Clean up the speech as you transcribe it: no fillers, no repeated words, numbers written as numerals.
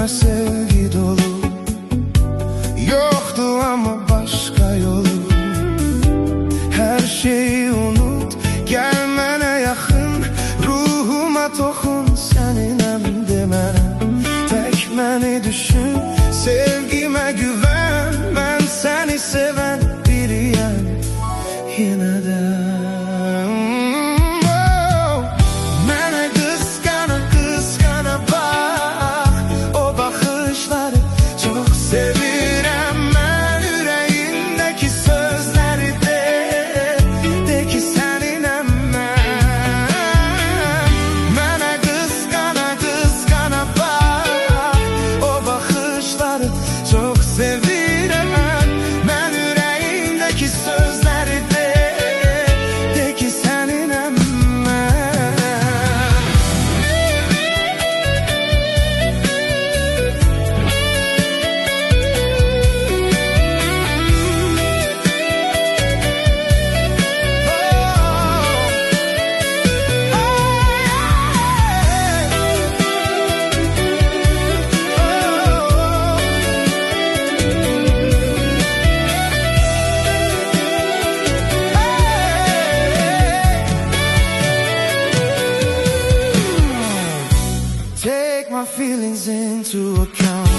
içime sevgi dolu. Yoktu ama başka yolu. Her şeyi unut, gelmene yakın. Ruhuma dokun, seninem demem. Tek beni düşün, sevgime güven. Ben seni seven biriyim yine de. Mene kıskana kıskana bak, o bakışları çok sevirem ben. Yüreğindeki sözleri de ki seninem ben. Mene kıskana kıskana bak, o bakışları çok sevirem ben. Yüreğindeki sözleri de ki seninem ben. Take my feelings into account.